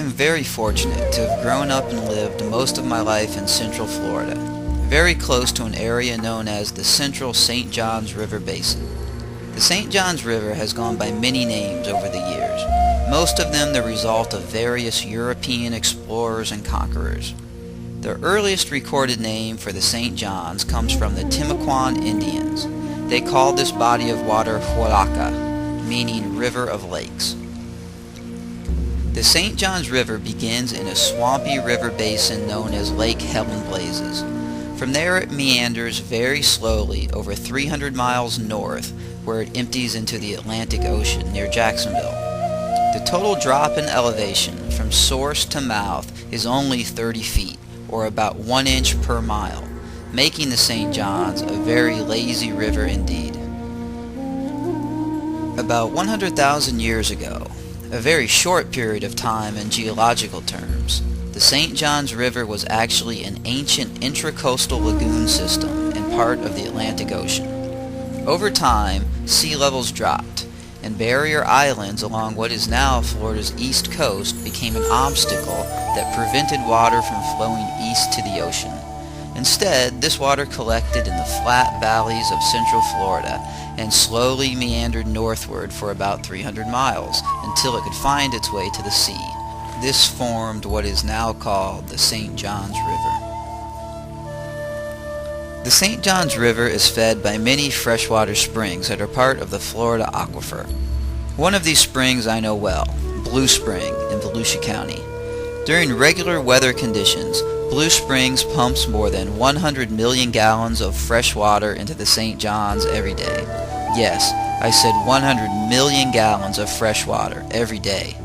am very fortunate to have grown up and lived most of my life in Central Florida, very close to an area known as the Central St. Johns River Basin. The St. Johns River has gone by many names over the years, most of them the result of various European explorers and conquerors. The earliest recorded name for the St. Johns comes from the Timucuan Indians. They called this body of water Welaka, meaning river of lakes. The St. Johns River begins in a swampy river basin known as Lake Helen Blazes. From there it meanders very slowly over 300 miles north, where it empties into the Atlantic Ocean near Jacksonville. The total drop in elevation from source to mouth is only 30 feet, or about 1 inch per mile, making the St. Johns a very lazy river indeed. About 100,000 years ago, a very short period of time in geological terms, the St. Johns River was actually an ancient intracoastal lagoon system and part of the Atlantic Ocean. Over time, sea levels dropped, and barrier islands along what is now Florida's east coast became an obstacle that prevented water from flowing east to the ocean. Instead, this water collected in the flat valleys of central Florida and slowly meandered northward for about 300 miles until it could find its way to the sea. This formed what is now called the St. Johns River. The St. Johns River is fed by many freshwater springs that are part of the Florida aquifer. One of these springs I know well, Blue Spring in Volusia County. During regular weather conditions, Blue Springs pumps more than 100 million gallons of fresh water into the St. Johns every day. Yes, I said 100 million gallons of fresh water every day.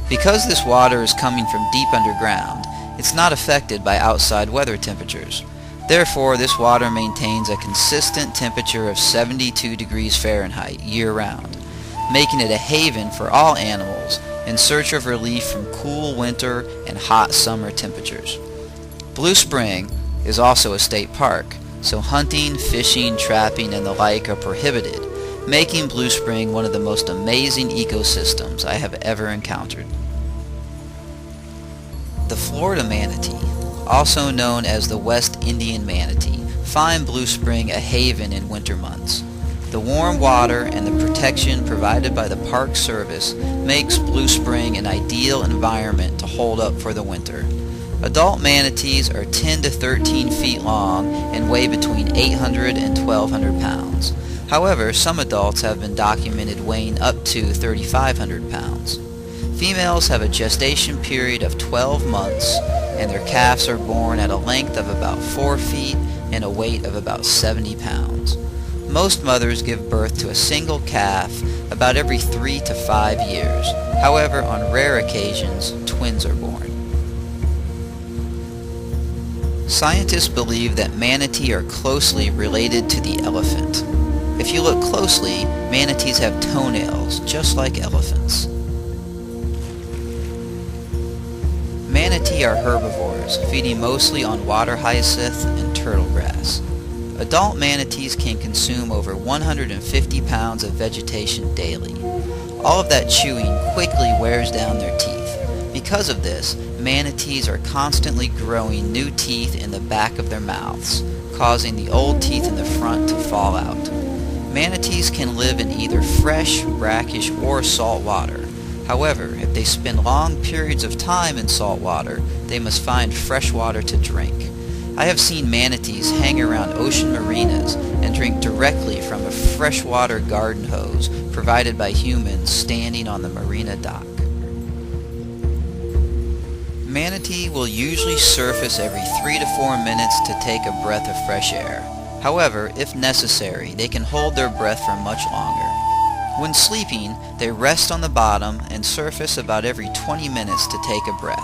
Because this water is coming from deep underground, it's not affected by outside weather temperatures. Therefore, this water maintains a consistent temperature of 72 degrees Fahrenheit year-round, making it a haven for all animals in search of relief from cool winter and hot summer temperatures. Blue Spring is also a state park, so hunting, fishing, trapping, and the like are prohibited, making Blue Spring one of the most amazing ecosystems I have ever encountered. The Florida manatee, also known as the West Indian manatee, find Blue Spring a haven in winter months. The warm water and the protection provided by the Park Service makes Blue Spring an ideal environment to hold up for the winter. Adult manatees are 10 to 13 feet long and weigh between 800 and 1,200 pounds. However, some adults have been documented weighing up to 3,500 pounds. Females have a gestation period of 12 months, and their calves are born at a length of about 4 feet and a weight of about 70 pounds. Most mothers give birth to a single calf about every 3 to 5 years. However, on rare occasions, twins are born. Scientists believe that manatee are closely related to the elephant. If you look closely, manatees have toenails, just like elephants. Manatee are herbivores, feeding mostly on water hyacinth and turtle grass. Adult manatees can consume over 150 pounds of vegetation daily. All of that chewing quickly wears down their teeth. Because of this, manatees are constantly growing new teeth in the back of their mouths, causing the old teeth in the front to fall out. Manatees can live in either fresh, brackish, or salt water. However, if they spend long periods of time in salt water, they must find fresh water to drink. I have seen manatees hang around ocean marinas and drink directly from a freshwater garden hose provided by humans standing on the marina dock. Manatee will usually surface every 3 to 4 minutes to take a breath of fresh air. However, if necessary, they can hold their breath for much longer. When sleeping, they rest on the bottom and surface about every 20 minutes to take a breath.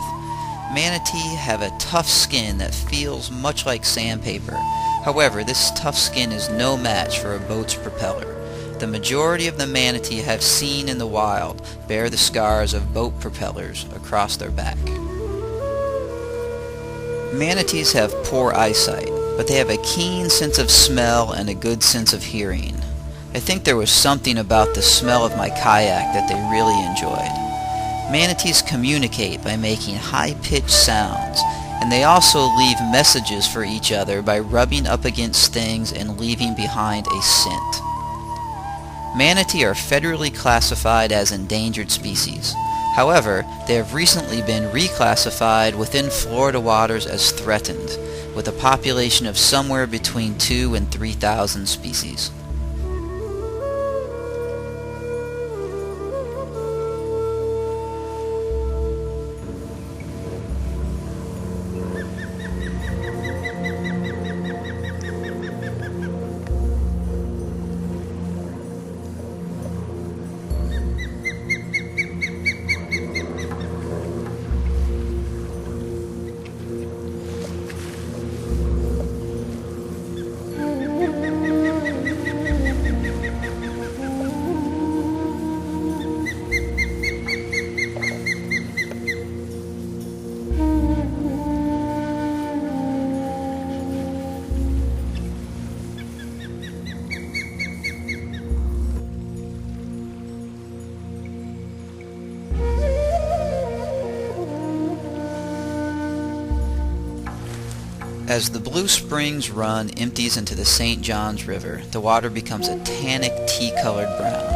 Manatee have a tough skin that feels much like sandpaper. However, this tough skin is no match for a boat's propeller. The majority of the manatee I have seen in the wild bear the scars of boat propellers across their back. Manatees have poor eyesight, but they have a keen sense of smell and a good sense of hearing. I think there was something about the smell of my kayak that they really enjoyed. Manatees communicate by making high-pitched sounds, and they also leave messages for each other by rubbing up against things and leaving behind a scent. Manatee are federally classified as endangered species. However, they have recently been reclassified within Florida waters as threatened, with a population of somewhere between 2,000 and 3,000 species. As the Blue Springs Run empties into the St. Johns River, the water becomes a tannic tea-colored brown.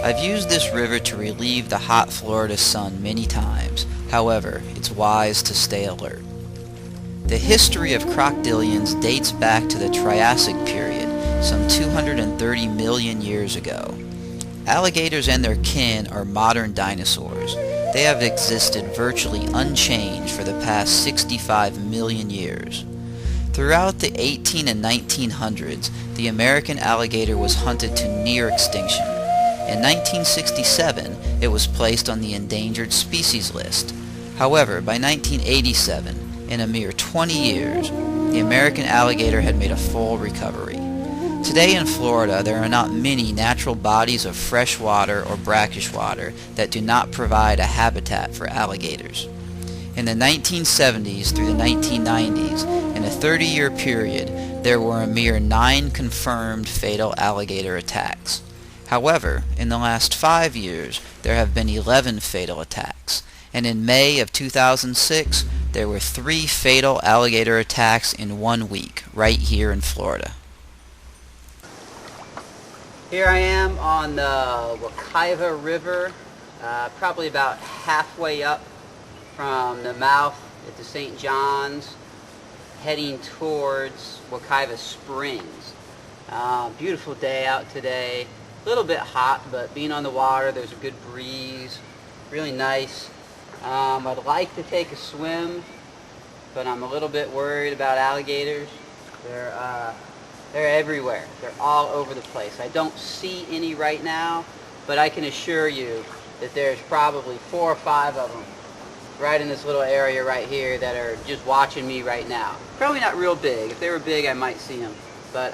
I've used this river to relieve the hot Florida sun many times. However, it's wise to stay alert. The history of crocodilians dates back to the Triassic period, some 230 million years ago. Alligators and their kin are modern dinosaurs. They have existed virtually unchanged for the past 65 million years. Throughout the 18 and 1900s, the American alligator was hunted to near extinction. In 1967, it was placed on the endangered species list. However, by 1987, in a mere 20 years, the American alligator had made a full recovery. Today in Florida, there are not many natural bodies of fresh water or brackish water that do not provide a habitat for alligators. In the 1970s through the 1990s, in a 30-year period, there were a mere 9 confirmed fatal alligator attacks. However, in the last 5 years, there have been 11 fatal attacks, and in May of 2006, there were 3 fatal alligator attacks in 1 week, right here in Florida. Here I am on the Welaka River, probably about halfway up from the mouth at the St. Johns, heading towards Welaka Springs. Beautiful day out today. A little bit hot, but being on the water, there's a good breeze. Really nice. I'd like to take a swim, but I'm a little bit worried about alligators. They're everywhere. They're all over the place. I don't see any right now, but I can assure you that there's probably 4 or 5 of them right in this little area right here that are just watching me right now. Probably not real big. If they were big, I might see them. But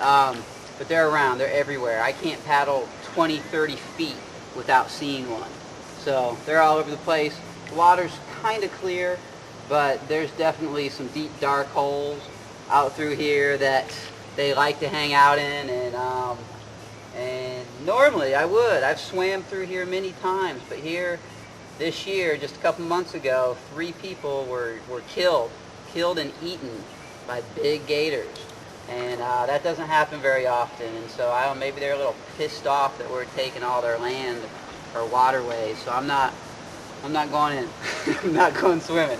they're around. They're everywhere. I can't paddle 20, 30 feet without seeing one. So they're all over the place. The water's kind of clear, but there's definitely some deep, dark holes out through here that they like to hang out in, and normally I've swam through here many times, but here this year, just a couple months ago, 3 people were killed and eaten by big gators, and that doesn't happen very often. And so I don't know, maybe they're a little pissed off that we're taking all their land or waterways. So I'm not going in. I'm not going swimming.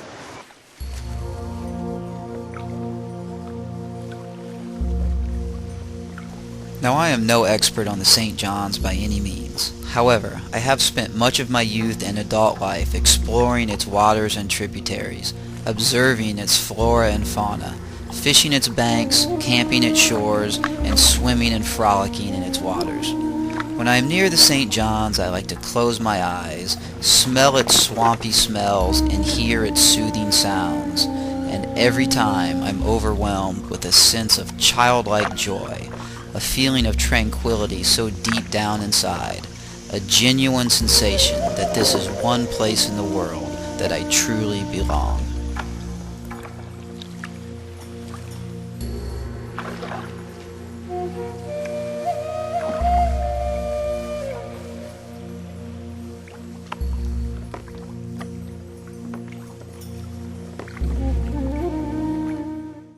Now, I am no expert on the St. Johns by any means. However, I have spent much of my youth and adult life exploring its waters and tributaries, observing its flora and fauna, fishing its banks, camping its shores, and swimming and frolicking in its waters. When I am near the St. Johns, I like to close my eyes, smell its swampy smells, and hear its soothing sounds. And every time I'm overwhelmed with a sense of childlike joy, a feeling of tranquility so deep down inside, a genuine sensation that this is one place in the world that I truly belong.